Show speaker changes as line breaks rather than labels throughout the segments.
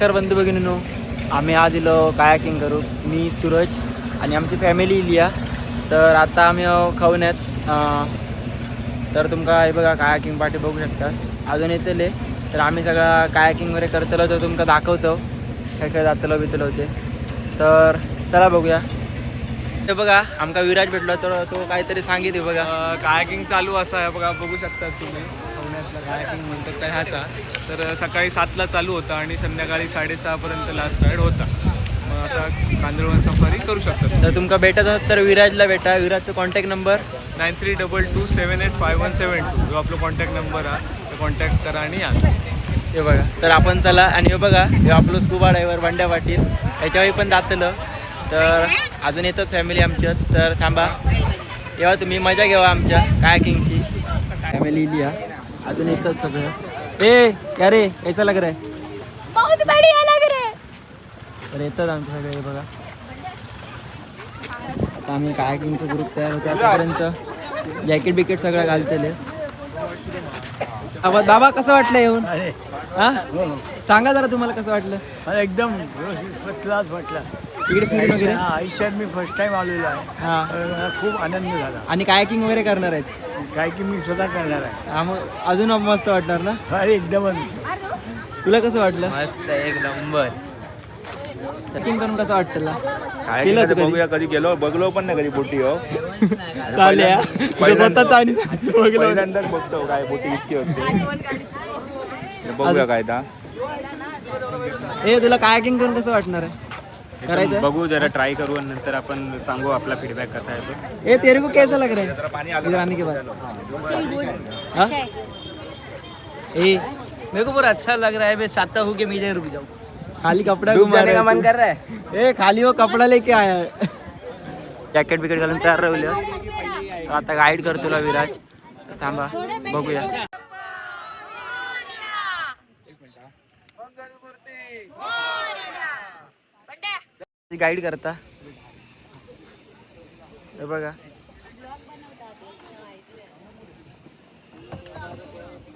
तर बंधू भगिनींनो, आम्ही आज दिलो कायाकिंग करू. मी सूरज आणि आमची फॅमिली इलिया. तर आता आम्ही खाऊन आहेत. तर तुमका हे बघा कायाकिंग पाठी बघू शकता. अजून येतले तर आम्ही सगळा कायाकिंग वगैरे करतलो तर तुमका दाखवतो काय काय जातलो बितलो होते. तर चला बघूया. हे बघा आमका विराज भेटलो तर तो काहीतरी सांगितले बघा.
कायाकिंग चालू असा आहे बघा, बघू शकता तुम्ही. पुण्यातला कायाकिंग म्हणतात त्या ह्याचा. तर सकाळी 7ला चालू होता आणि संध्याकाळी 6:30पर्यंत लास्ट राईड होता. मग असा कांदळवन सफारी करू शकता.
तर तुमका भेटायचं असेल तर विराजला भेटा. विराजचा कॉन्टॅक्ट नंबर
9322785172 जो आपला कॉन्टॅक्ट नंबर आहे तो कॉन्टॅक्ट करा आणि या.
हे बघा. तर आपण चला. आणि हे बघा हे आपलं स्कुबा ड्रायव्हर बंड्या पाटील याच्यावेळी पण जातलं. तर अजून येतात फॅमिली आमच्यात. तर थांबा तेव्हा तुम्ही मजा घ्यावा आमच्या कायाकिंगची. फॅमिली इलिया अजून येतात सगळं. ए क्या रे कैसा लग रहा है?
बहुत बढ़िया लग रहा है.
तर येतात आमचे सगळे. हे बघा आता आम्ही कायाकिंगचा ग्रुप तयार होतो. आतापर्यंत जॅकेट बिकेट सगळं घालतेले. बाबा कसं वाटलं येऊन? हा सांगा जरा तुम्हाला कसं वाटलं?
मला एकदम फर्स्ट क्लास वाटला.
इकडे फिरून वगैरे
आयुष्यात मी फर्स्ट टाइम आलेलो आहे.
हा.
मला खूप आनंद झाला.
आणि कायाकिंग वगैरे करणार आहेत?
काय की मी स्वतः करणार आहे.
हा मग अजून मस्त वाटणार ना?
अरे एकदमच.
तुला कसं वाटलं?
मस्त एक नंबर.
ट्रेकिंग करून कसं वाटतं तुला?
काय
केलं होतं कधी?
बघूया, कधी गेलो बघलो पण नाही कधी बोटी. हो
चालेल स्वतःच आणि
पहिल्यांदाच बघतो काय बोटी इतकी होते. बघूया काय ता.
ए तुला कायाकिंग करून कसं वाटणार आहे? करायचं?
बघू जरा ट्राय करू आणि नंतर आपण सांगू आपला फीडबॅक कसा आहे तो.
ए तेरे को कैसा लग रहा है इधर आने के बाद? हाँ? ए
मेरे को बहुत अच्छा लग रहा है. मैं चाहता हूँ कि मैं इधर रुक जाऊँ.
खाली कपड़ा
डूब
घुमा
जाने
रहा
का
है
मन
तू.
कर रहा है.
ए खाली वो कपड़ा लेके आया है. जॅकेट बिकेट घालून तयार राहिलं. तर आता गाईड करतो तुला विराज. थांबा बघूया. गाईड करता हे बघा.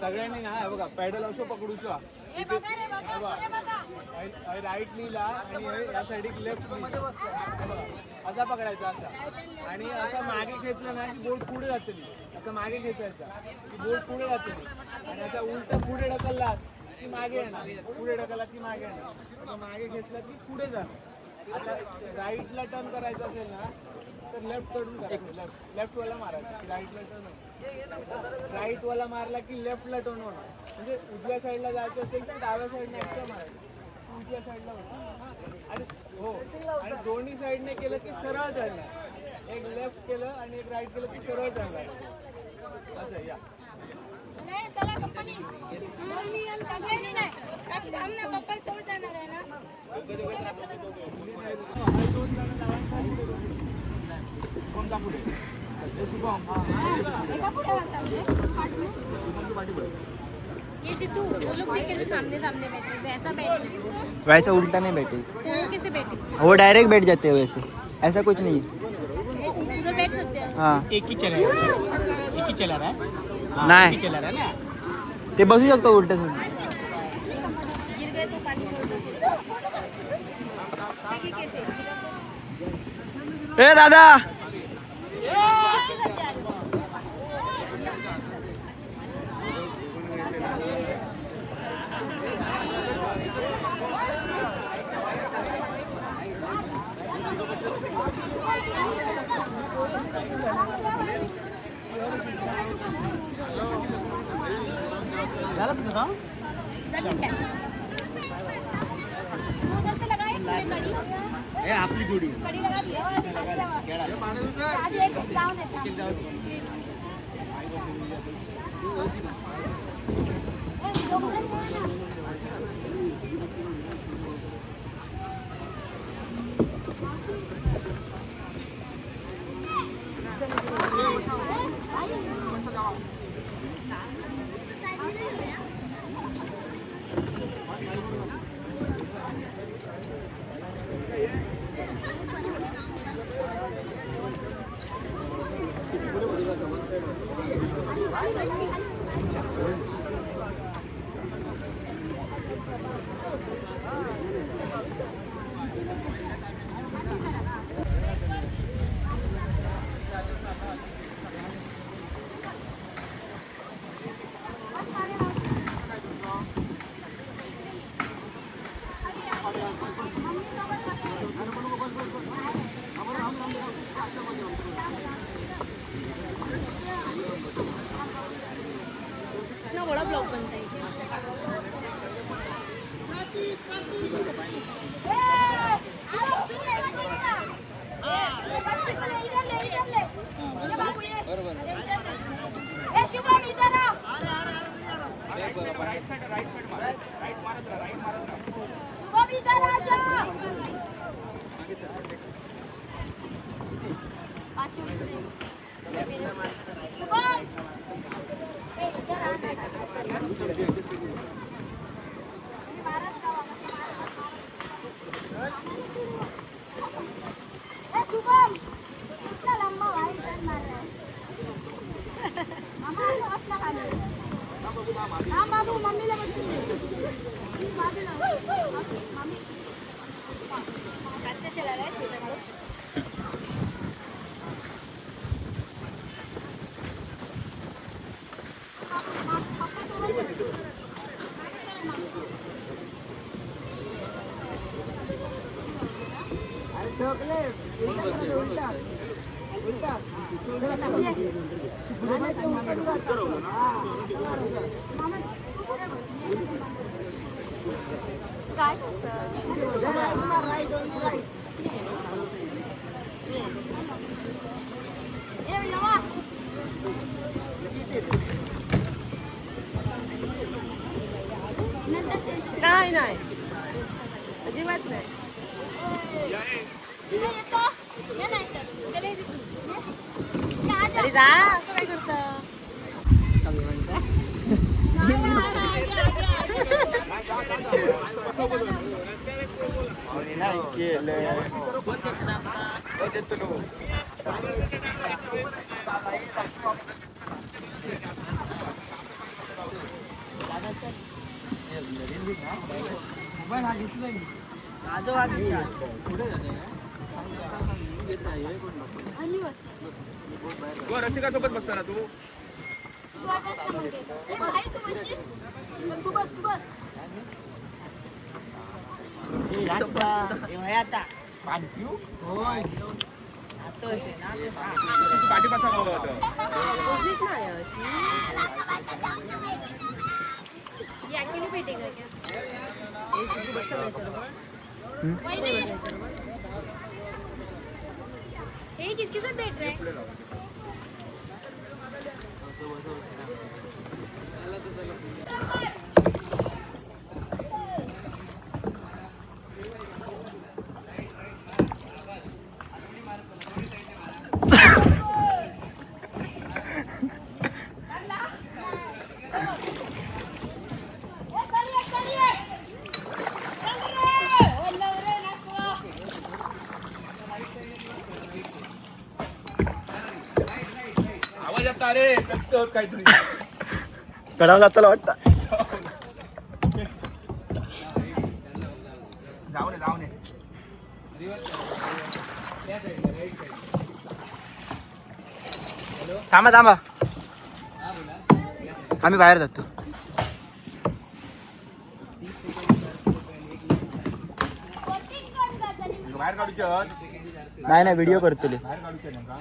सगळ्यांनी ना बघा पॅडल असो पकडूचा राईट लिहिला आणि या साईड लेफ्ट असा पकडायचा असा. आणि असं मागे घेतलं ना की बोट पुढे जाते. असं मागे घेतायचा की बोट पुढे जाते. आणि असा उलट पुढे ढकलला की मागे येणार. पुढे ढकलला की मागे येणार. असं मागे घेतला की पुढे जाणार. आता राईटला टर्न करायचं असेल ना तर लेफ्ट कडून करायचं. लेफ्ट वाला मारायचा की राईटला टर्न होणार. राईट वाला मारला की लेफ्टला टर्न होणार. म्हणजे उजव्या साईडला जायचं असेल तर डाव्या साईडने एक्स्ट्रा मारायचं. उजव्या साईडला होणार. आणि हो आणि दोन्ही साईडने केलं की सरळ चालणार. एक लेफ्ट केलं आणि एक राईट केलं की सरळ चालणार. असं या.
चला कंपनी हमने पप्पा सोड जाणार आहे ना.
कोणता पुढे
ये सिद्धू वो लोग देखे तो सामने सामने बैठे वैसा बैठे
वैसा उल्टा नहीं बैठे.
तो कैसे बैठे?
वो डायरेक्ट बैठ जाते हैं वैसे. ऐसा कुछ नहीं है.
उधर बैठ सकते हैं.
हाँ
एक ही चला रहा है.
नाही
चला रहा है ना.
ते बसू शकतो उलट.
गिर गए तो पानी कैसे?
ए दादा
झालं तुझं काम? आपली जोडी.
अच्छा चला रहा है चेतन लोग काय
नाही नाही अजिबात नाही अरे जा असं काय करतं
रसिका सोबत बसताना तू पाठी बसा
अकेले बैठेगा क्या ये किसके साथ बैठ रहे हैं
आवाज येत रे काहीतरी
गडावर जाताना वाटतं
जाऊ नये
थांबा थांबा आम्ही बाहेर जातो
बाहेर काढूचे
नाही नाही व्हिडिओ करतो
बाहेर काढूचे नका